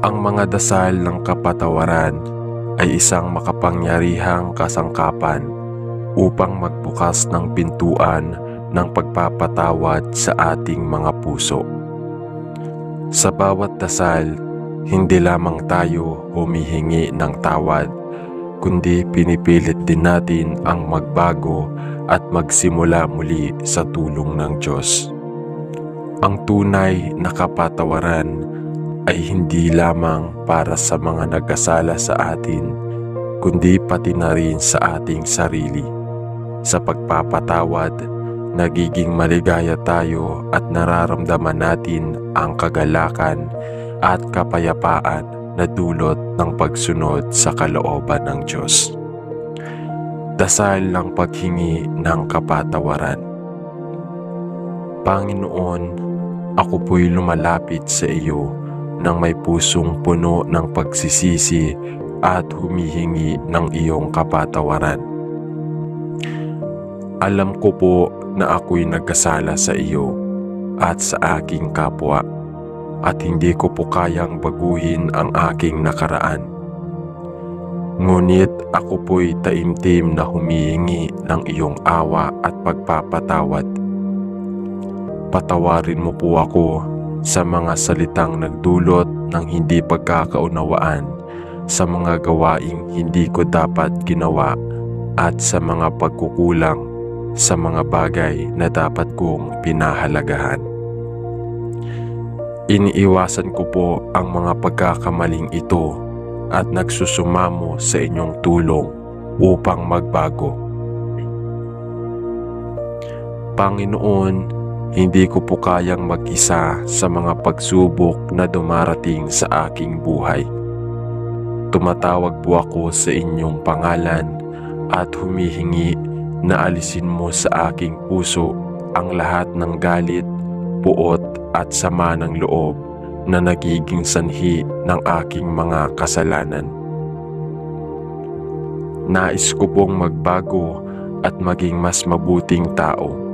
Ang mga dasal ng kapatawaran ay isang makapangyarihang kasangkapan upang magbukas ng pintuan ng pagpapatawad sa ating mga puso. Sa bawat dasal, hindi lamang tayo humihingi ng tawad, kundi pinipilit din natin ang magbago at magsimula muli sa tulong ng Diyos. Ang tunay na kapatawaran ay hindi lamang para sa mga nagkasala sa atin, kundi pati na rin sa ating sarili. Sa pagpapatawad, nagiging maligaya tayo at nararamdaman natin ang kagalakan at kapayapaan na dulot ng pagsunod sa kalooban ng Diyos. Dasal ng paghingi ng kapatawaran. Panginoon, ako po'y lumalapit sa iyo nang may pusong puno ng pagsisisi at humihingi ng iyong kapatawaran. Alam ko po na ako'y nagkasala sa iyo at sa aking kapwa at hindi ko po kayang baguhin ang aking nakaraan. Ngunit ako po'y taimtim na humihingi ng iyong awa at pagpapatawad. Patawarin mo po ako sa mga salitang nagdulot ng hindi pagkakaunawaan, sa mga gawaing hindi ko dapat ginawa at sa mga pagkukulang sa mga bagay na dapat kong pinahalagahan. Iniiwasan ko po ang mga pagkakamaling ito at nagsusumamo sa inyong tulong upang magbago. Panginoon, hindi ko po kayang mag-isa sa mga pagsubok na dumarating sa aking buhay. Tumatawag po ako sa inyong pangalan at humihingi na alisin mo sa aking puso ang lahat ng galit, puot at sama ng loob na nagiging sanhi ng aking mga kasalanan. Nais ko pong magbago at maging mas mabuting tao.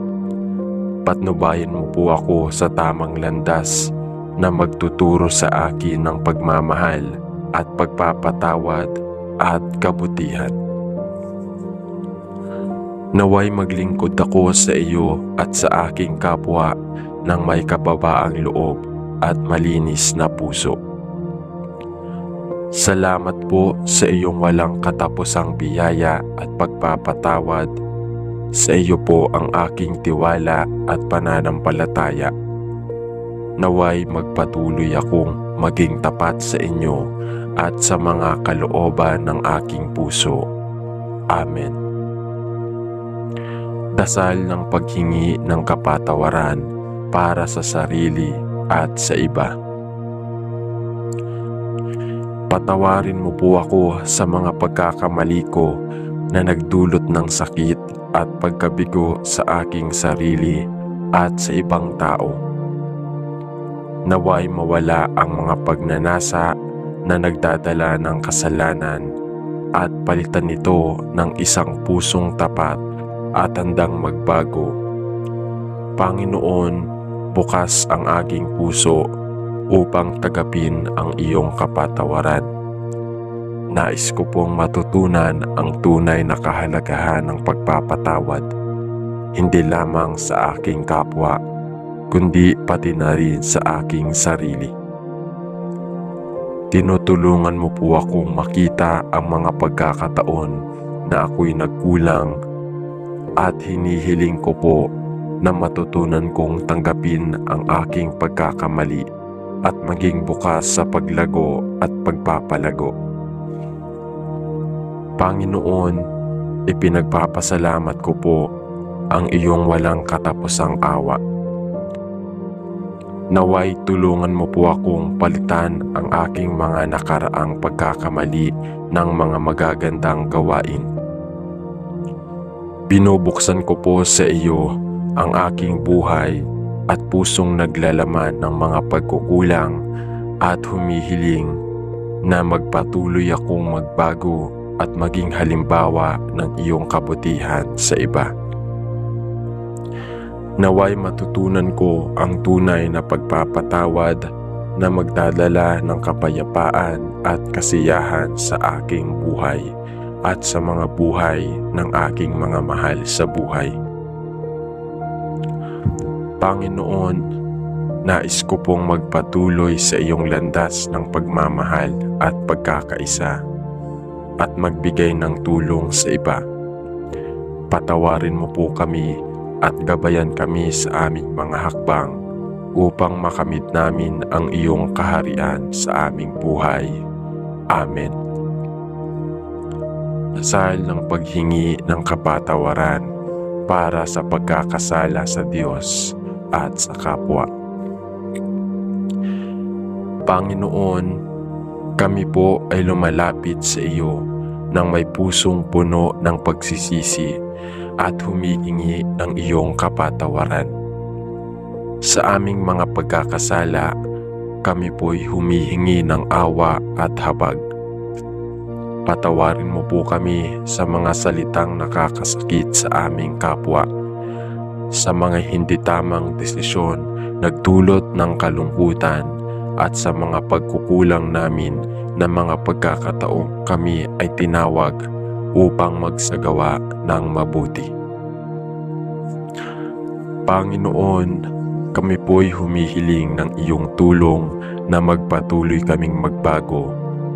Patnubayan mo po ako sa tamang landas na magtuturo sa akin ng pagmamahal at pagpapatawad at kabutihan. Naway maglingkod ako sa iyo at sa aking kapwa ng may kababaang loob at malinis na puso. Salamat po sa iyong walang katapusang biyaya at pagpapatawad. Sa iyo po ang aking tiwala at pananampalataya. Naway magpatuloy akong maging tapat sa inyo at sa mga kalooban ng aking puso. Amen. Dasal ng paghingi ng kapatawaran para sa sarili at sa iba. Patawarin mo po ako sa mga pagkakamali ko na nagdulot ng sakit at pagkabigo sa aking sarili at sa ibang tao. Naway mawala ang mga pagnanasa na nagdadala ng kasalanan at palitan nito ng isang pusong tapat at handang magbago. Panginoon, bukas ang aking puso upang tagapin ang iyong kapatawaran. Nais ko pong matutunan ang tunay na kahalagahan ng pagpapatawad, hindi lamang sa aking kapwa, kundi pati na rin sa aking sarili. Tinutulungan mo po akong makita ang mga pagkakataon na ako'y nagkulang at hinihiling ko po na matutunan kong tanggapin ang aking pagkakamali at maging bukas sa paglago at pagpapalago. Panginoon, ipinagpapasalamat ko po ang iyong walang katapusang awa. Naway tulungan mo po akong palitan ang aking mga nakaraang pagkakamali ng mga magagandang gawain. Binubuksan ko po sa iyo ang aking buhay at pusong naglalaman ng mga pagkukulang at humihiling na magpatuloy akong magbago at maging halimbawa ng iyong kabutihan sa iba. Naway matutunan ko ang tunay na pagpapatawad na magdadala ng kapayapaan at kasiyahan sa aking buhay at sa mga buhay ng aking mga mahal sa buhay. Panginoon, nais ko pong magpatuloy sa iyong landas ng pagmamahal at pagkakaisa at magbigay ng tulong sa iba. Patawarin mo po kami at gabayan kami sa aming mga hakbang upang makamit namin ang iyong kaharian sa aming buhay. Amen. Dasal ng paghingi ng kapatawaran para sa pagkakasala sa Diyos at sa kapwa. Panginoon, kami po ay lumalapit sa iyo nang may pusong puno ng pagsisisi at humihingi ng iyong kapatawaran. Sa aming mga pagkakasala, kami po'y humihingi ng awa at habag. Patawarin mo po kami sa mga salitang nakakasakit sa aming kapwa, sa mga hindi tamang desisyon nagdulot ng kalungkutan at sa mga pagkukulang namin na mga pagkakataong kami ay tinawag upang magsagawa ng mabuti. Panginoon, kami po'y humihiling ng iyong tulong na magpatuloy kaming magbago,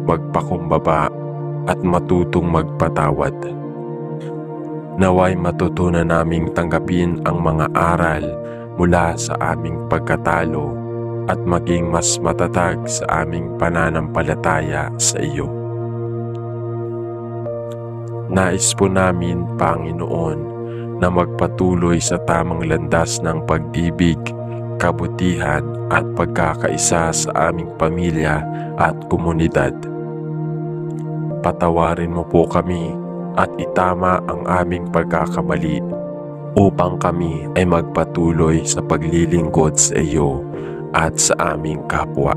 magpakumbaba at matutong magpatawad. Naway matutunan naming tanggapin ang mga aral mula sa aming pagkatalo at maging mas matatag sa aming pananampalataya sa iyo. Nais po namin, Panginoon, na magpatuloy sa tamang landas ng pag-ibig, kabutihan at pagkakaisa sa aming pamilya at komunidad. Patawarin mo po kami at itama ang aming pagkakamali upang kami ay magpatuloy sa paglilingkod sa iyo at sa aming kapwa.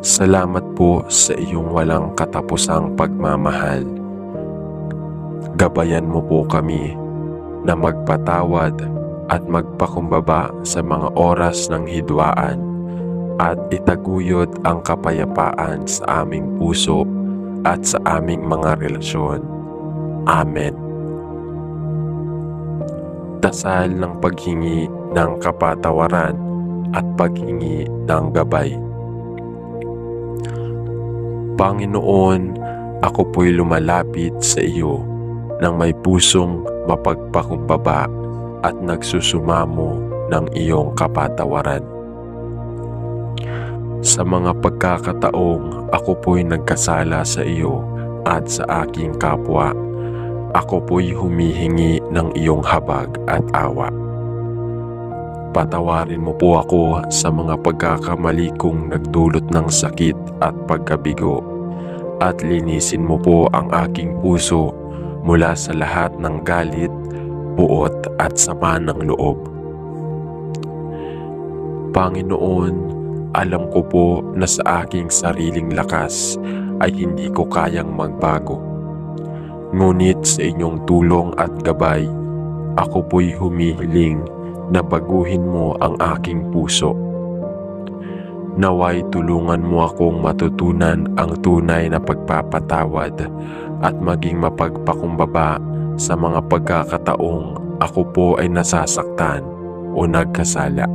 Salamat po sa iyong walang katapusang pagmamahal. Gabayan mo po kami na magpatawad at magpakumbaba sa mga oras ng hidwaan at itaguyod ang kapayapaan sa aming puso at sa aming mga relasyon. Amen. Dasal ng paghingi ng kapatawaran at paghingi ng gabay. Panginoon, ako po'y lumalapit sa iyo nang may pusong mapagpakumbaba at nagsusumamo ng iyong kapatawaran. Sa mga pagkakataong ako po'y nagkasala sa iyo at sa aking kapwa, ako po'y humihingi ng iyong habag at awa. Patawarin mo po ako sa mga pagkakamali kong nagdulot ng sakit at pagkabigo at linisin mo po ang aking puso mula sa lahat ng galit, puot at sama ng loob. Panginoon, alam ko po na sa aking sariling lakas ay hindi ko kayang magbago. Ngunit sa inyong tulong at gabay, ako po'y humihiling na baguhin mo ang aking puso. Naway tulungan mo akong matutunan ang tunay na pagpapatawad at maging mapagpakumbaba sa mga pagkakataong ako po ay nasasaktan o nagkasala.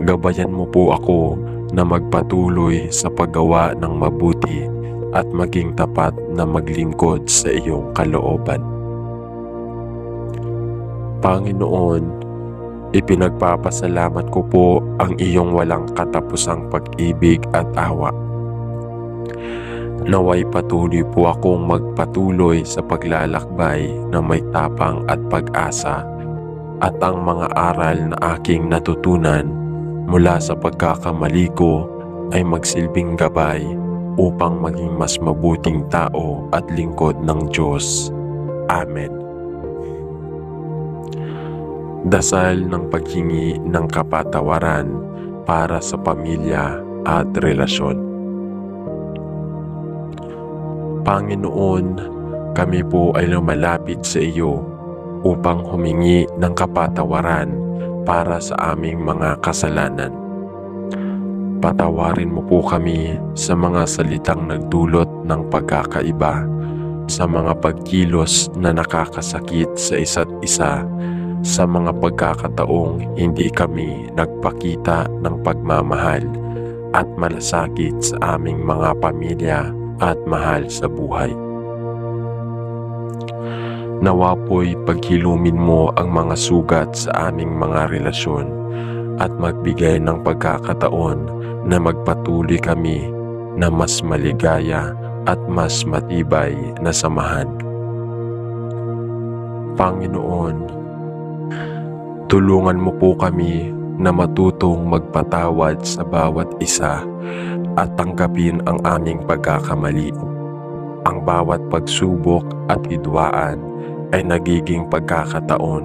Gabayan mo po ako na magpatuloy sa paggawa ng mabuti at maging tapat na maglingkod sa iyong kalooban. Panginoon, ipinagpapasalamat ko po ang iyong walang katapusang pag-ibig at awa. Naway patuloy po akong magpatuloy sa paglalakbay na may tapang at pag-asa at ang mga aral na aking natutunan mula sa pagkakamali ko ay magsilbing gabay upang maging mas mabuting tao at lingkod ng Diyos. Amen. Dasal ng paghingi ng kapatawaran para sa pamilya at relasyon. Panginoon, kami po ay lumalapit sa iyo upang humingi ng kapatawaran para sa aming mga kasalanan. Patawarin mo po kami sa mga salitang nagdulot ng pagkakaiba, sa mga pagkilos na nakakasakit sa isa't isa, sa mga pagkakataong hindi kami nagpakita ng pagmamahal at malasakit sa aming mga pamilya at mahal sa buhay. Nawa po'y paghilumin mo ang mga sugat sa aming mga relasyon at magbigay ng pagkakataon na magpatuloy kami na mas maligaya at mas matibay na samahan. Panginoon, tulungan mo po kami na matutong magpatawad sa bawat isa at tanggapin ang aming pagkakamali. Ang bawat pagsubok at hidwaan ay nagiging pagkakataon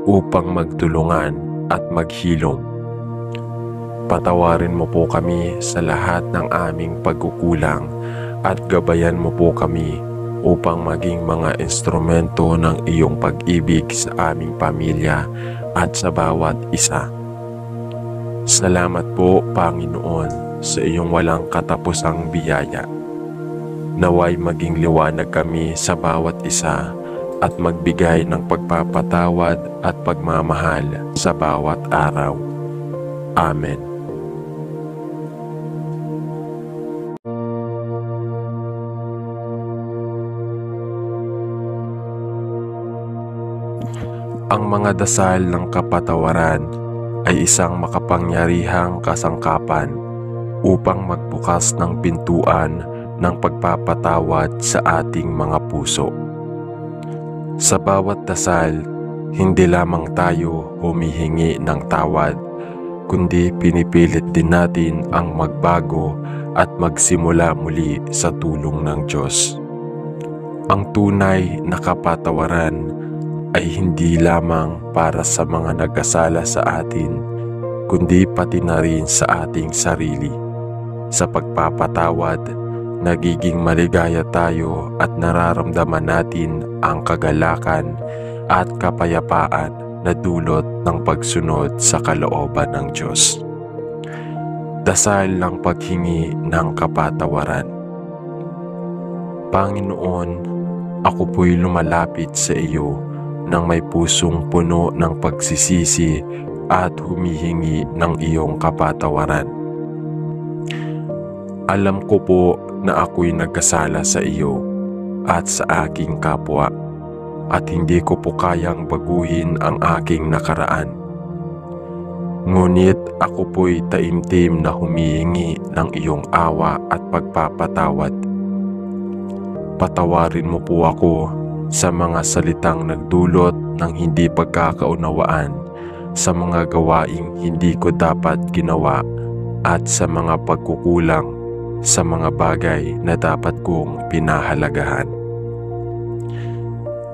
upang magtulungan at maghilom. Patawarin mo po kami sa lahat ng aming pagkukulang at gabayan mo po kami upang maging mga instrumento ng iyong pag-ibig sa aming pamilya at sa bawat isa. Salamat po, Panginoon, sa iyong walang katapusang biyaya. Naway maging liwanag kami sa bawat isa at magbigay ng pagpapatawad at pagmamahal sa bawat araw. Amen. Ang mga dasal ng kapatawaran ay isang makapangyarihang kasangkapan upang magbukas ng pintuan ng pagpapatawad sa ating mga puso. Sa bawat dasal, hindi lamang tayo humihingi ng tawad, kundi pinipilit din natin ang magbago at magsimula muli sa tulong ng Diyos. Ang tunay na kapatawaran ay hindi lamang para sa mga nagkasala sa atin, kundi pati na rin sa ating sarili. Sa pagpapatawad, nagiging maligaya tayo at nararamdaman natin ang kagalakan at kapayapaan na dulot ng pagsunod sa kalooban ng Diyos. Dasal ng paghingi ng kapatawaran. Panginoon, ako po'y lumalapit sa iyo nang may pusong puno ng pagsisisi at humihingi ng iyong kapatawaran. Alam ko po na ako'y nagkasala sa iyo at sa aking kapwa at hindi ko po kayang baguhin ang aking nakaraan. Ngunit ako po'y taimtim na humihingi ng iyong awa at pagpapatawad. Patawarin mo po ako sa mga salitang nagdulot ng hindi pagkakaunawaan, sa mga gawaing hindi ko dapat ginawa at sa mga pagkukulang sa mga bagay na dapat kong pinahalagahan.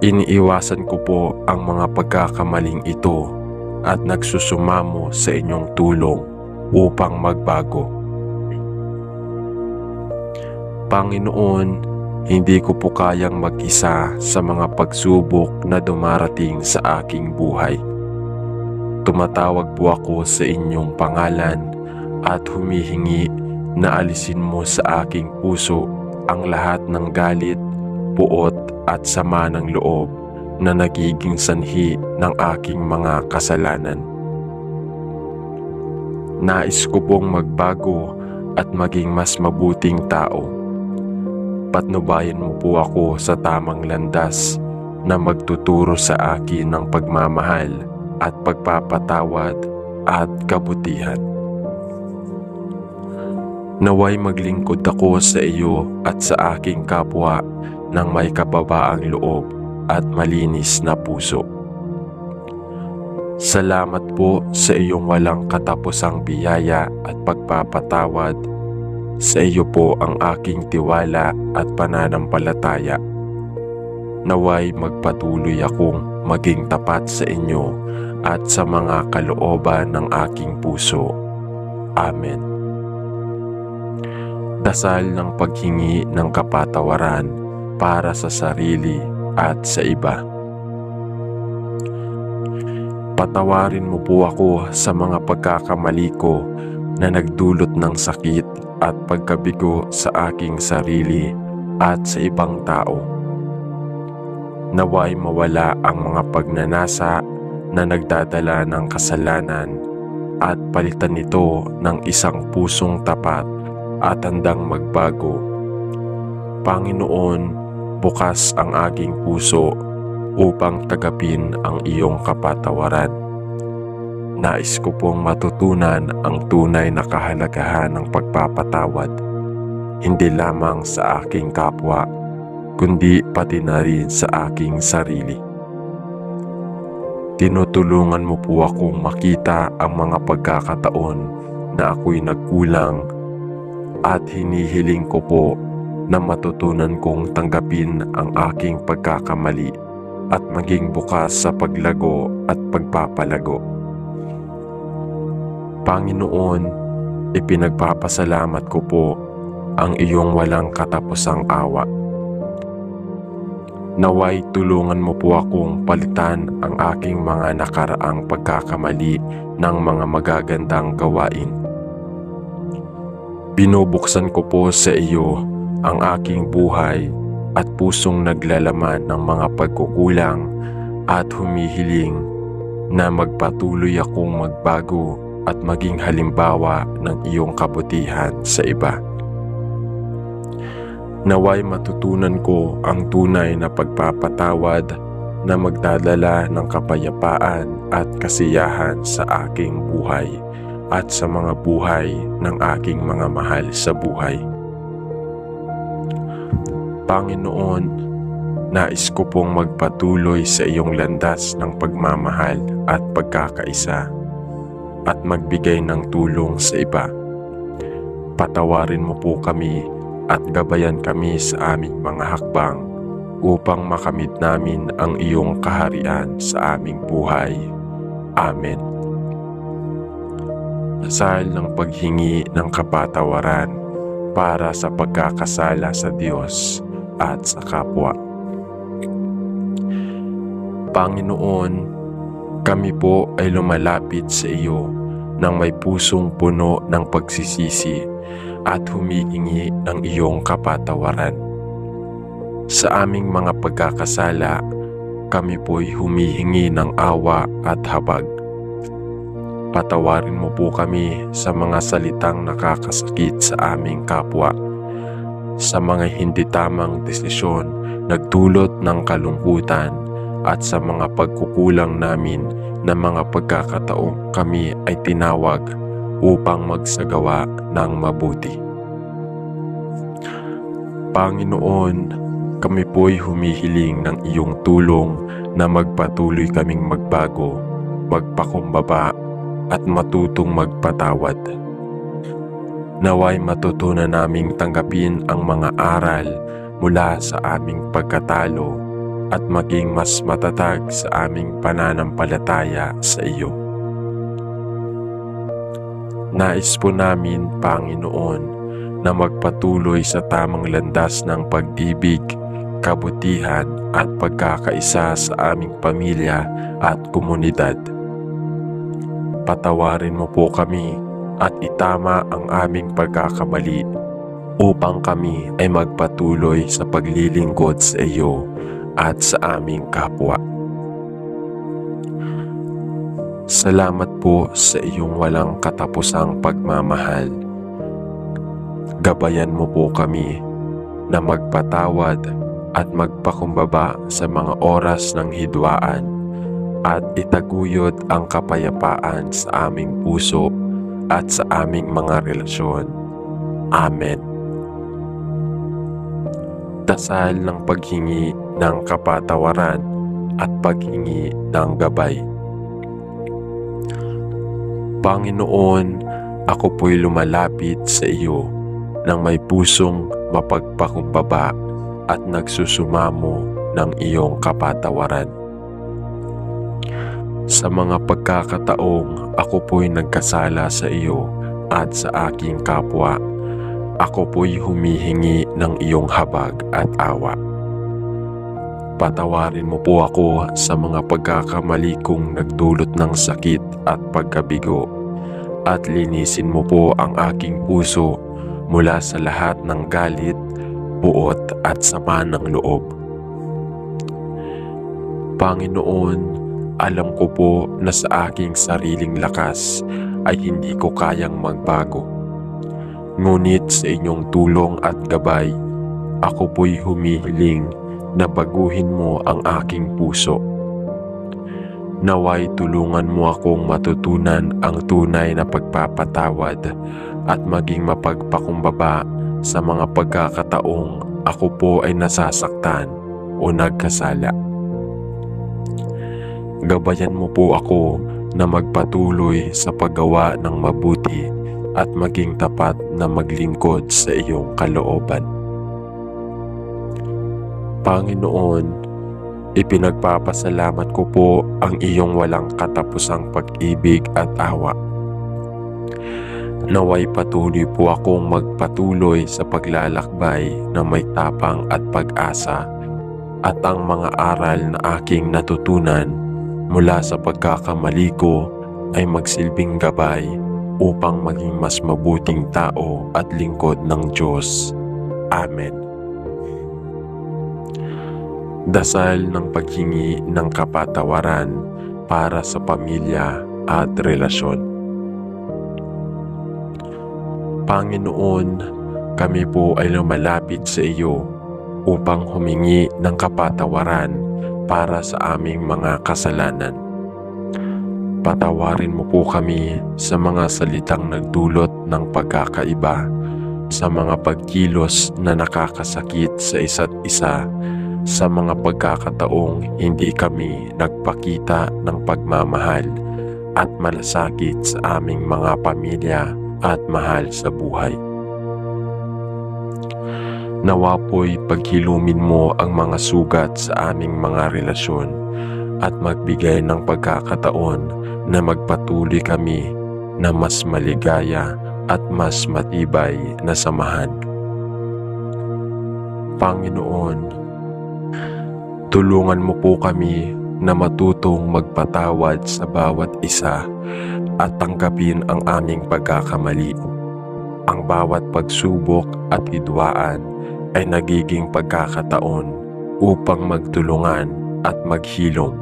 Iniiwasan ko po ang mga pagkakamaling ito at nagsusumamo sa inyong tulong upang magbago. Panginoon, hindi ko po kayang mag-isa sa mga pagsubok na dumarating sa aking buhay. Tumatawag po ako sa inyong pangalan at humihingi na alisin mo sa aking puso ang lahat ng galit, puot at sama ng loob na nagiging sanhi ng aking mga kasalanan. Nais ko pong magbago at maging mas mabuting tao. Patnubayan mo po ako sa tamang landas na magtuturo sa akin ng pagmamahal at pagpapatawad at kabutihan. Naway maglingkod ako sa iyo at sa aking kapwa ng may kababaang loob at malinis na puso. Salamat po sa iyong walang katapusang biyaya at pagpapatawad. Sa iyo po ang aking tiwala at pananampalataya. Naway magpatuloy akong maging tapat sa inyo at sa mga kalooban ng aking puso. Amen. Dasal ng paghingi ng kapatawaran para sa sarili at sa iba. Patawarin mo po ako sa mga pagkakamali ko na nagdulot ng sakit at pagkabigo sa aking sarili at sa ibang tao. Naway mawala ang mga pagnanasa na nagdadala ng kasalanan at palitan nito ng isang pusong tapat at handang magbago. Panginoon, bukas ang aking puso upang tagapin ang iyong kapatawaran. Nais ko pong matutunan ang tunay na kahalagahan ng pagpapatawad, hindi lamang sa aking kapwa, kundi pati na rin sa aking sarili. Tinutulungan mo po akong makita ang mga pagkakataon na ako'y nagkulang at hinihiling ko po na matutunan kong tanggapin ang aking pagkakamali at maging bukas sa paglago at pagpapalago. Panginoon, ipinagpapasalamat ko po ang iyong walang katapusang awa. Naway tulungan mo po akong palitan ang aking mga nakaraang pagkakamali ng mga magagandang gawain. Binubuksan ko po sa iyo ang aking buhay at pusong naglalaman ng mga pagkukulang at humihiling na magpatuloy akong magbago at maging halimbawa ng iyong kabutihan sa iba. Naway matutunan ko ang tunay na pagpapatawad na magdadala ng kapayapaan at kasiyahan sa aking buhay at sa mga buhay ng aking mga mahal sa buhay. Panginoon, nais ko pong magpatuloy sa iyong landas ng pagmamahal at pagkakaisa at magbigay ng tulong sa iba. Patawarin mo po kami at gabayan kami sa aming mga hakbang upang makamit namin ang iyong kaharian sa aming buhay. Amen. Dasal ng paghingi ng kapatawaran para sa pagkakasala sa Diyos at sa kapwa. Panginoon, kami po ay lumalapit sa iyo nang may pusong puno ng pagsisisi at humihingi ng iyong kapatawaran. Sa aming mga pagkakasala, kami po'y humihingi ng awa at habag. Patawarin mo po kami sa mga salitang nakakasakit sa aming kapwa, sa mga hindi tamang desisyon nagdulot ng kalungkutan at sa mga pagkukulang namin na mga pagkakataong kami ay tinawag upang magsagawa ng mabuti. Panginoon, kami po'y humihiling ng iyong tulong na magpatuloy kaming magbago, magpakumbaba at matutong magpatawad. Naway matutunan naming tanggapin ang mga aral mula sa aming pagkatalo at maging mas matatag sa aming pananampalataya sa iyo. Nais po namin, Panginoon, na magpatuloy sa tamang landas ng pag-ibig, kabutihan at pagkakaisa sa aming pamilya at komunidad. Patawarin mo po kami at itama ang aming pagkakamali upang kami ay magpatuloy sa paglilingkod sa iyo at sa aming kapwa. Salamat po sa iyong walang katapusang pagmamahal. Gabayan mo po kami na magpatawad at magpakumbaba sa mga oras ng hidwaan at itaguyod ang kapayapaan sa aming puso at sa aming mga relasyon. Amen. Dasal ng paghingi ng kapatawaran at paghingi ng gabay. Panginoon, ako po'y lumalapit sa iyo nang may pusong mapagpakumbaba at nagsusumamo ng iyong kapatawaran. Sa mga pagkakataong ako po'y nagkasala sa iyo at sa aking kapwa, ako po'y humihingi ng iyong habag at awa. Patawarin mo po ako sa mga pagkakamali kong nagdulot ng sakit at pagkabigo, at linisin mo po ang aking puso mula sa lahat ng galit, puot at sama ng loob. Panginoon, alam ko po na sa aking sariling lakas ay hindi ko kayang magbago. Ngunit sa inyong tulong at gabay, ako po'y humihiling na baguhin mo ang aking puso. Naway tulungan mo akong matutunan ang tunay na pagpapatawad at maging mapagpakumbaba sa mga pagkakataong ako po ay nasasaktan o nagkasala. Gabayan mo po ako na magpatuloy sa paggawa ng mabuti at maging tapat na maglingkod sa iyong kalooban. Panginoon, ipinagpapasalamat ko po ang iyong walang katapusang pag-ibig at awa. Naway patuloy po akong magpatuloy sa paglalakbay na may tapang at pag-asa, at ang mga aral na aking natutunan mula sa pagkakamali ko ay magsilbing gabay upang maging mas mabuting tao at lingkod ng Diyos. Amen. Dasal ng paghingi ng kapatawaran para sa pamilya at relasyon. Panginoon, kami po ay lumalapit sa iyo upang humingi ng kapatawaran para sa aming mga kasalanan. Patawarin mo po kami sa mga salitang nagdulot ng pagkakaiba, sa mga pagkilos na nakakasakit sa isa't isa, sa mga pagkakataong hindi kami nagpakita ng pagmamahal at malasakit sa aming mga pamilya at mahal sa buhay. Nawa po'y paghilumin mo ang mga sugat sa aming mga relasyon at magbigay ng pagkakataon na magpatuloy kami na mas maligaya at mas matibay na samahan. Panginoon, tulungan mo po kami na matutong magpatawad sa bawat isa at tanggapin ang aming pagkakamali. Ang bawat pagsubok at hidwaan ay nagiging pagkakataon upang magtulungan at maghilom.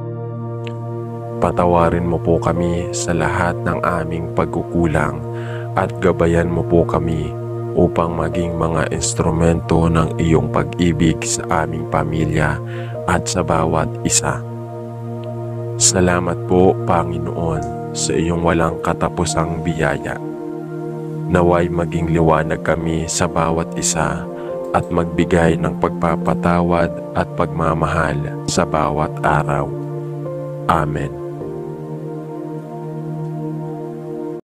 Patawarin mo po kami sa lahat ng aming pagkukulang at gabayan mo po kami upang maging mga instrumento ng iyong pag-ibig sa aming pamilya at sa bawat isa. Salamat po, Panginoon, sa iyong walang katapusang biyaya. Naway maging liwanag kami sa bawat isa at magbigay ng pagpapatawad at pagmamahal sa bawat araw. Amen.